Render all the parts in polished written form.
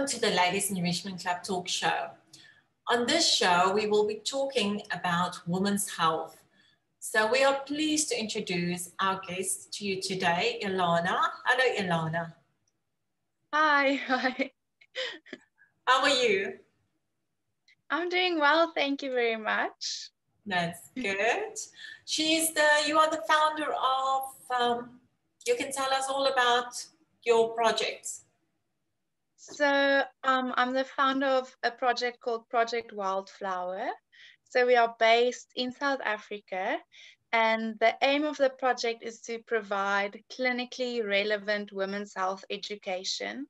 Welcome to the Ladies Enrichment Club talk show. On this show, we will be talking about women's health. So we are pleased to introduce our guest to you today, Elana. Hello, Elana. Hi. How are you? I'm doing well, thank you very much. That's good. You are the founder of, you can tell us all about your projects. So I'm the founder of a project called Project Wildflower. So we are based in South Africa, and the aim of the project is to provide clinically relevant women's health education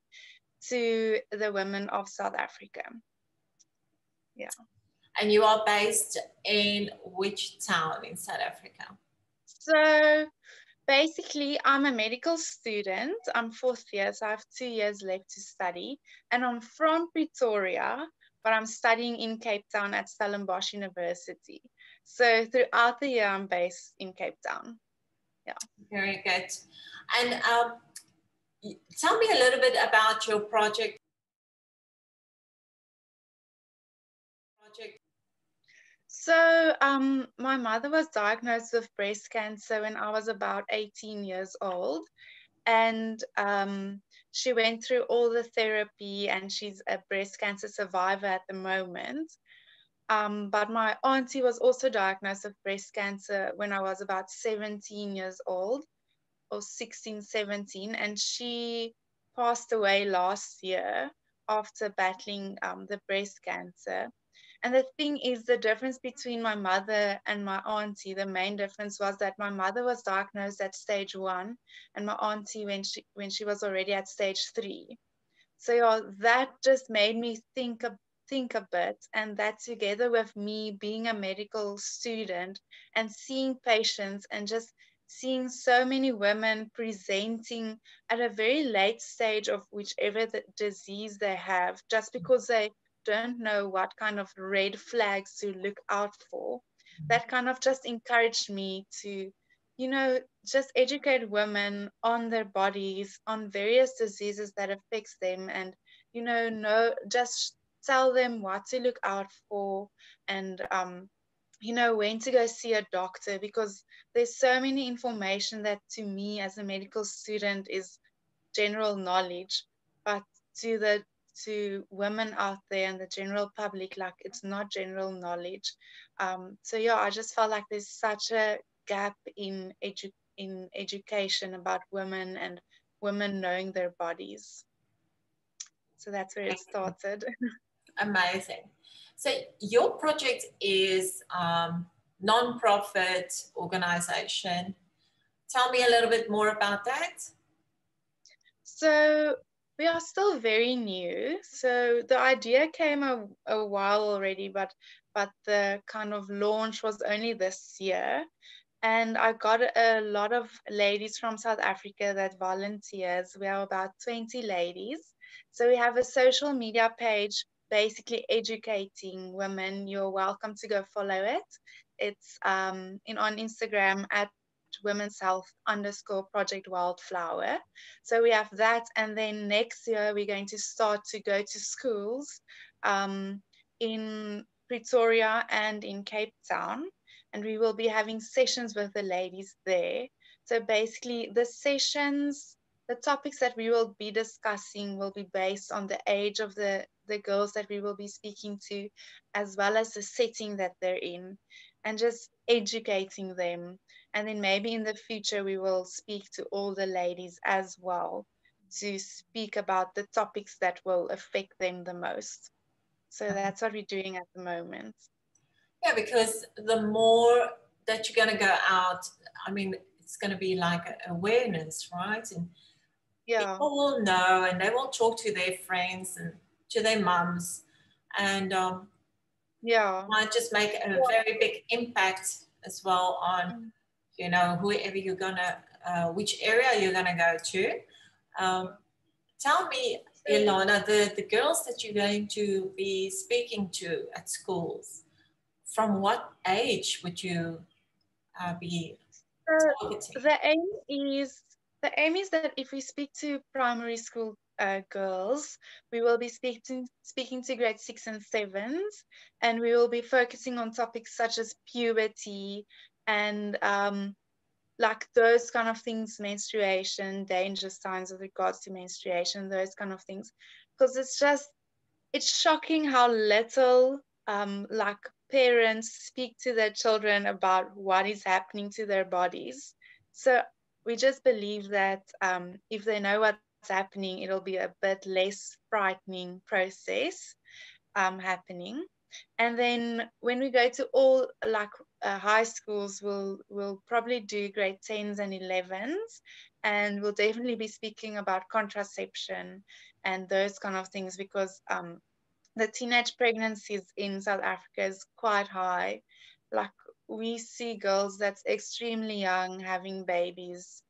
to the women of South Africa. Yeah. And you are based in which town in South Africa? So basically, I'm a medical student. I'm fourth year, so I have 2 years left to study. And I'm from Pretoria, but I'm studying in Cape Town at Stellenbosch University. So throughout the year, I'm based in Cape Town. Yeah. Very good. And tell me a little bit about your project. So my mother was diagnosed with breast cancer when I was about 18 years old. And she went through all the therapy, and she's a breast cancer survivor at the moment. But my auntie was also diagnosed with breast cancer when I was about 17 years old, or 16, 17, and she passed away last year after battling the breast cancer. And the thing is, the difference between my mother and my auntie, the main difference was that my mother was diagnosed at stage 1 and my auntie when she was already at stage 3. So yeah, that just made me think a bit, and that together with me being a medical student and seeing patients and just seeing so many women presenting at a very late stage of whichever the disease they have, just because they don't know what kind of red flags to look out for, that kind of just encouraged me to, just educate women on their bodies, on various diseases that affects them, and just tell them what to look out for, and when to go see a doctor, because there's so many information that to me as a medical student is general knowledge, but to women out there and the general public, like, it's not general knowledge. So yeah, I just felt like there's such a gap in education about women and women knowing their bodies. So that's where it started. Amazing. So your project is non-profit organization. Tell me a little bit more about that. So we are still very new. So the idea came a while already, but the kind of launch was only this year. And I got a lot of ladies from South Africa that volunteers. We are about 20 ladies. So we have a social media page basically educating women. You're welcome to go follow it. It's on Instagram at women's health _ project wildflower. So we have that. And then next year, we're going to start to go to schools in Pretoria and in Cape Town. And we will be having sessions with the ladies there. So basically the topics that we will be discussing will be based on the age of the girls that we will be speaking to, as well as the setting that they're in, and just educating them. And then maybe in the future, we will speak to all the ladies as well to speak about the topics that will affect them the most. So that's what we're doing at the moment. Yeah, because the more that you're going to go out, I mean, it's going to be like awareness, right? And yeah, people will know, and they will talk to their friends and to their mums, and might just make a very big impact as well on, whoever you're gonna, which area you're gonna go to. Tell me, Elana, the girls that you're going to be speaking to at schools, from what age would you be targeting? The aim is that if we speak to primary school girls. We will be speaking to grade 6 and 7s, and we will be focusing on topics such as puberty and like those kind of things, menstruation, danger signs with regards to menstruation, those kind of things. Because it's shocking how little like parents speak to their children about what is happening to their bodies. So we just believe that if they know what's happening, it'll be a bit less frightening process happening. And then when we go to all like high schools, we'll probably do grade 10s and 11s, and we'll definitely be speaking about contraception and those kind of things, because the teenage pregnancies in South Africa is quite high. Like we see girls that's extremely young having babies.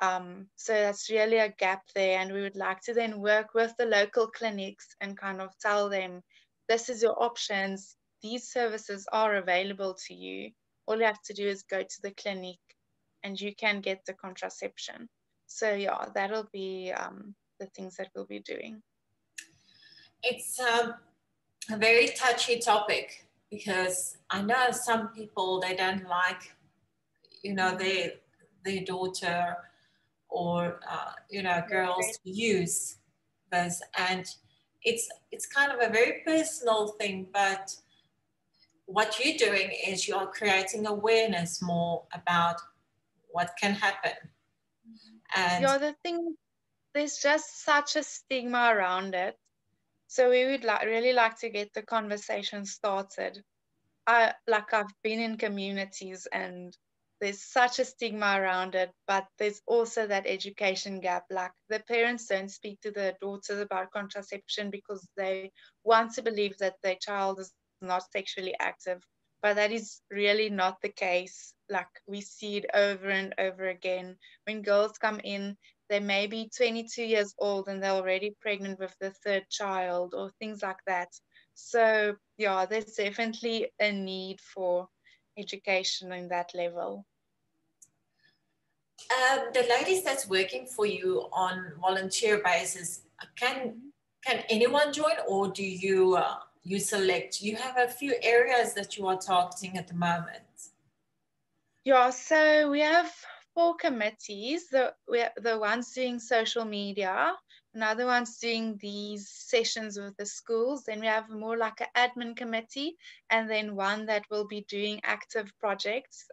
So that's really a gap there, and we would like to then work with the local clinics and kind of tell them, this is your options. These services are available to you. All you have to do is go to the clinic and you can get the contraception. So yeah, that'll be the things that we'll be doing. It's a very touchy topic, because I know some people, they don't like, their daughter or girls to use this, and it's kind of a very personal thing. But what you're doing is you are creating awareness more about what can happen. And yeah, the thing, there's just such a stigma around it. So we would really like to get the conversation started. I've been in communities and there's such a stigma around it, but there's also that education gap. Like the parents don't speak to their daughters about contraception because they want to believe that their child is not sexually active, but that is really not the case. Like we see it over and over again. When girls come in, they may be 22 years old and they're already pregnant with the third child or things like that. So yeah, there's definitely a need for education in that level. The ladies that's working for you on volunteer basis, can anyone join, or do you you select? You have a few areas that you are targeting at the moment. Yeah, so we have 4 committees. The ones doing social media, another one's doing these sessions with the schools. Then we have more like an admin committee, and then one that will be doing active projects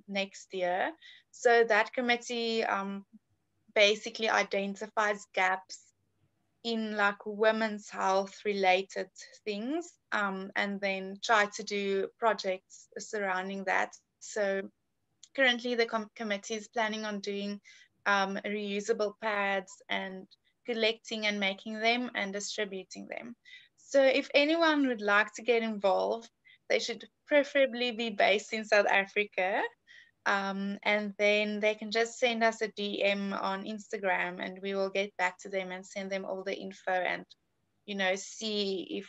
next year. So that committee basically identifies gaps in like women's health related things, and then try to do projects surrounding that. So currently the committee is planning on doing reusable pads and collecting and making them and distributing them. So if anyone would like to get involved, they should preferably be based in South Africa. And then they can just send us a DM on Instagram and we will get back to them and send them all the info and, see if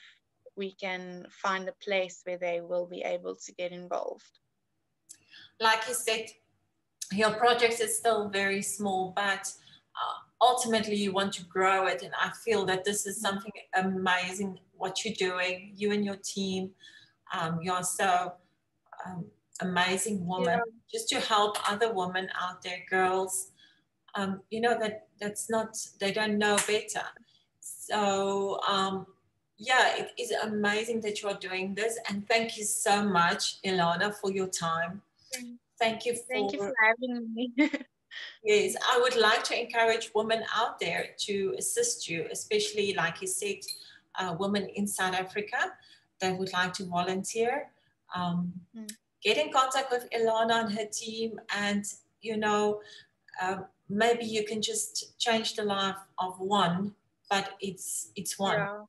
we can find a place where they will be able to get involved. Like you said, your project is still very small, but ultimately you want to grow it. And I feel that this is something amazing what you're doing, you and your team. You're so amazing woman, just to help other women out there, girls. That's not, they don't know better. So yeah, it is amazing that you are doing this. And thank you so much, Elana, for your time. Thank you for having me. Yes, I would like to encourage women out there to assist you, especially like you said, women in South Africa that would like to volunteer. Get in contact with Elana and her team, and maybe you can just change the life of one, but it's one. Yeah.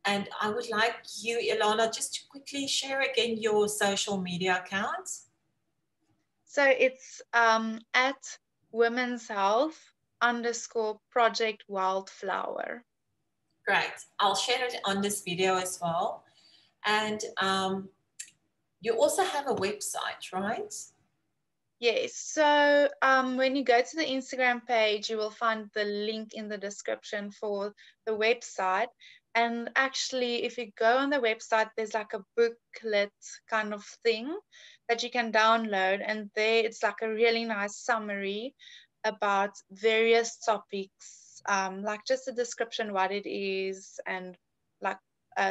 And I would like you, Elana, just to quickly share again your social media accounts. So it's at Women's Health _Project Wildflower. Great. I'll share it on this video as well. And you also have a website, right? Yes, so when you go to the Instagram page, you will find the link in the description for the website. And actually, if you go on the website, there's like a booklet kind of thing that you can download. And there it's like a really nice summary about various topics, like just a description what it is and like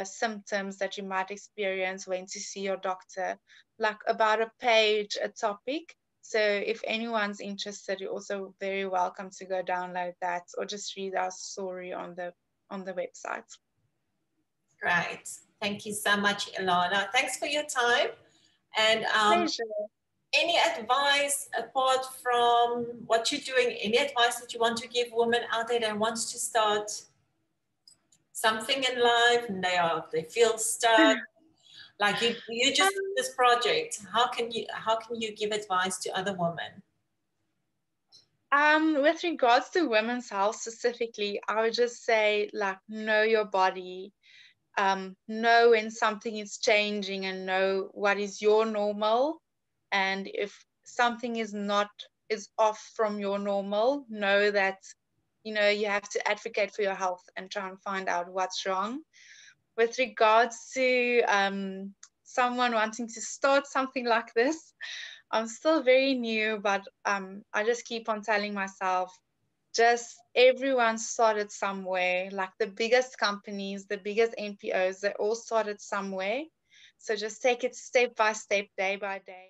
symptoms that you might experience when to see your doctor, like about a page, a topic. So if anyone's interested, you're also very welcome to go download that or just read our story on the website. Great. Thank you so much, Elana. Thanks for your time. And Pleasure. Any advice apart from what you're doing, any advice that you want to give women out there that wants to start something in life and they feel stuck? Like you just did this project. How can you give advice to other women? With regards to women's health specifically, I would just say like know your body, know when something is changing and know what is your normal. And if something is off from your normal, know that you have to advocate for your health and try and find out what's wrong. With regards to someone wanting to start something like this, I'm still very new, but I just keep on telling myself, just everyone started somewhere. Like the biggest companies, the biggest NPOs, they all started somewhere. So just take it step by step, day by day.